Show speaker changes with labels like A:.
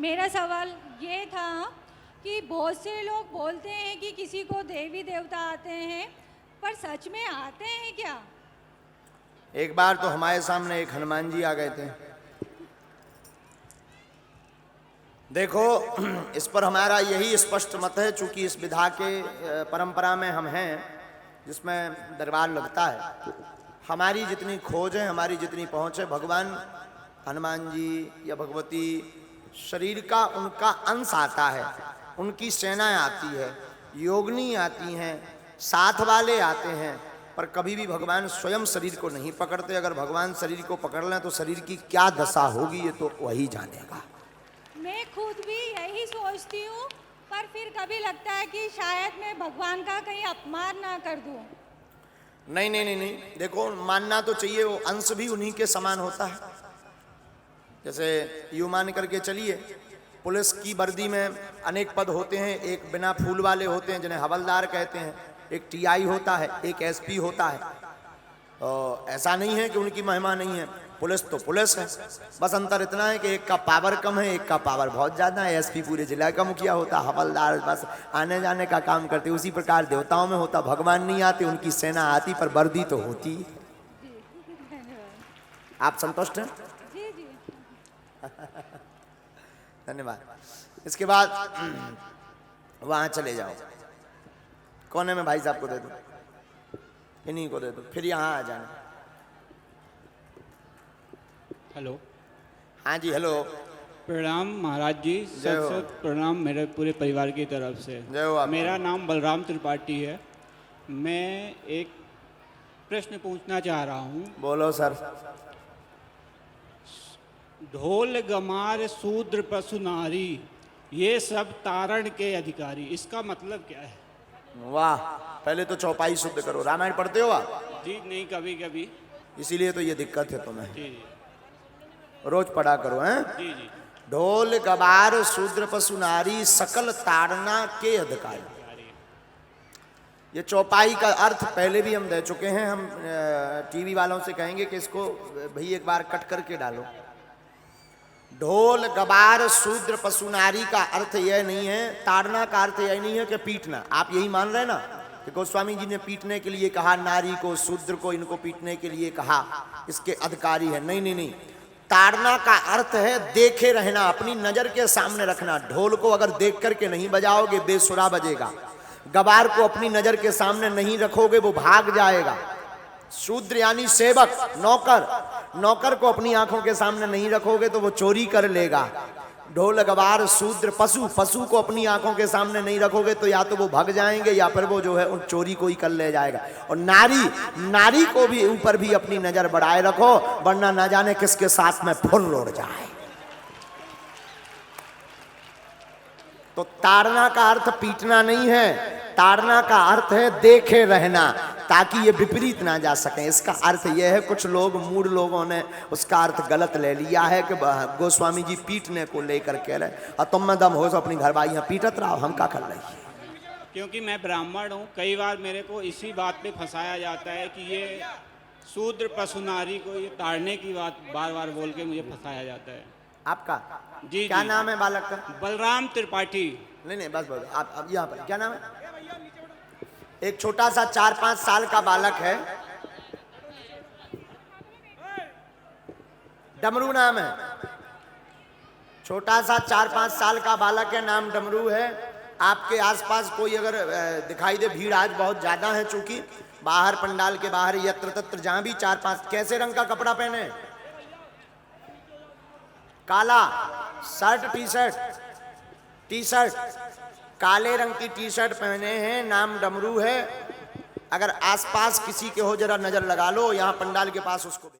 A: मेरा सवाल ये था कि बहुत से लोग बोलते हैं कि किसी को देवी देवता आते हैं, पर सच में आते हैं क्या?
B: एक बार तो हमारे सामने एक हनुमान जी आ गए थे। देखो, इस पर हमारा यही स्पष्ट मत है, चूंकि इस विधा के परंपरा में हम हैं जिसमें दरबार लगता है। हमारी जितनी खोज है, हमारी जितनी पहुंच है, भगवान हनुमान जी या भगवती शरीर का उनका अंश आता है, उनकी सेनाएं आती है, योगिनी आती हैं, साथ वाले आते हैं, पर कभी भी भगवान स्वयं शरीर को नहीं पकड़ते। अगर भगवान शरीर को पकड़ लें तो शरीर की क्या दशा होगी ये तो वही जानेगा।
A: मैं खुद भी यही सोचती हूँ, पर फिर कभी लगता है कि शायद मैं भगवान का कहीं अपमान ना कर दूँ।
B: नहीं नहीं नहीं नहीं, देखो, मानना तो चाहिए, वो अंश भी उन्हीं के समान होता है। जैसे यूं मान करके चलिए, पुलिस की वर्दी में अनेक पद होते हैं। एक बिना फूल वाले होते हैं जिन्हें हवलदार कहते हैं, एक टीआई होता है, एक एसपी होता है। तो ऐसा नहीं है कि उनकी महिमा नहीं है, पुलिस तो पुलिस है। बस अंतर इतना है कि एक का पावर कम है, एक का पावर बहुत ज़्यादा है। एसपी पूरे जिला का मुखिया होता, हवलदार बस आने जाने का काम करते। उसी प्रकार देवताओं में होता, भगवान नहीं आते, उनकी सेना आती, पर वर्दी तो होती। आप संतुष्ट हैं?
A: जी जी।
B: धन्यवाद। इसके बाद वहां चले जाओ, कोने में भाई साहब को दे दो, इन्हीं को दे दो, फिर यहाँ आ जाना।
C: हेलो।
B: हाँ जी, हेलो।
C: प्रणाम महाराज जी,
B: जय
C: सत
B: हो।
C: सत प्रणाम मेरे पूरे परिवार की तरफ से।
B: जय हो आपका।
C: मेरा नाम बलराम त्रिपाठी है। मैं एक प्रश्न पूछना चाह रहा हूँ।
B: बोलो सर।
C: ढोल गमार शूद्र पशु नारी, ये सब तारण के अधिकारी, इसका मतलब क्या है?
B: वाह, पहले तो चौपाई शुद्ध करो। रामायण पढ़ते हो आप?
C: जी नहीं, कभी कभी।
B: इसीलिए तो ये दिक्कत है तुम्हें।
C: जी जी
B: रोज पढ़ा करो, हैं?
C: जी जी।
B: ढोल गबार शूद्र पशु नारी, सकल ताड़ना के अधिकारी। ये चौपाई का अर्थ पहले भी हम दे चुके हैं। हम टीवी वालों से कहेंगे कि इसको भाई एक बार कट करके डालो। ढोल गबार शूद्र पशु नारी का अर्थ यह नहीं है, ताड़ना का अर्थ यह नहीं है कि पीटना। आप यही मान रहे हैं ना कि गोस्वामी जी ने पीटने के लिए कहा, नारी को, शूद्र को, इनको पीटने के लिए कहा, इसके अधिकारी है। नहीं नहीं नहीं, ताड़ना का अर्थ है देखे रहना, अपनी नजर के सामने रखना। ढोल को अगर देख करके नहीं बजाओगे बेसुरा बजेगा। गबार को अपनी नजर के सामने नहीं रखोगे वो भाग जाएगा। शूद्र यानी सेवक, नौकर, नौकर को अपनी आंखों के सामने नहीं रखोगे तो वो चोरी कर लेगा। ढोल गबार शूद्र पशु, पशु को अपनी आंखों के सामने नहीं रखोगे तो या तो वो भाग जाएंगे या फिर वो जो है उन चोरी को ही कर ले जाएगा। और नारी, नारी को भी ऊपर भी अपनी नजर बढ़ाए रखो, वरना ना जाने किसके साथ में फुल लौट जाए। तो ताड़ना का अर्थ पीटना नहीं है, ताड़ना का अर्थ है देखे रहना, ताकि ये विपरीत ना जा सके। इसका अर्थ यह है, कुछ लोग, मूढ़ लोगों ने उसका अर्थ गलत ले लिया है कि गोस्वामी जी पीटने को लेकर कह रहे, और तुम में दम हो तो अपनी घर वाइयाँ पीटत रहो, हम क्या कर रही है?
C: क्योंकि मैं ब्राह्मण हूँ, कई बार मेरे को इसी बात पे फंसाया जाता है कि ये शूद्र पशु नारी को ये ताड़ने की बात बार बार बोल के मुझे फंसाया जाता है।
B: आपका
C: जी
B: क्या
C: जी।
B: नाम है बालक का?
C: बलराम त्रिपाठी।
B: नहीं नहीं, बस बस, आप यहाँ पर क्या नाम है? एक छोटा सा 4-5 साल का बालक है, डमरू नाम है। छोटा सा 4-5 साल का बालक है, नाम डमरू है। आपके आसपास कोई अगर दिखाई दे, भीड़ आज बहुत ज्यादा है, चूंकि बाहर पंडाल के बाहर यत्र तत्र जहां भी 4-5, कैसे रंग का कपड़ा पहने? काला शर्ट, टी शर्ट, काले रंग की टी शर्ट पहने हैं, नाम डमरू है। अगर आसपास किसी के हो जरा नजर लगा लो, यहाँ पंडाल के पास उसको।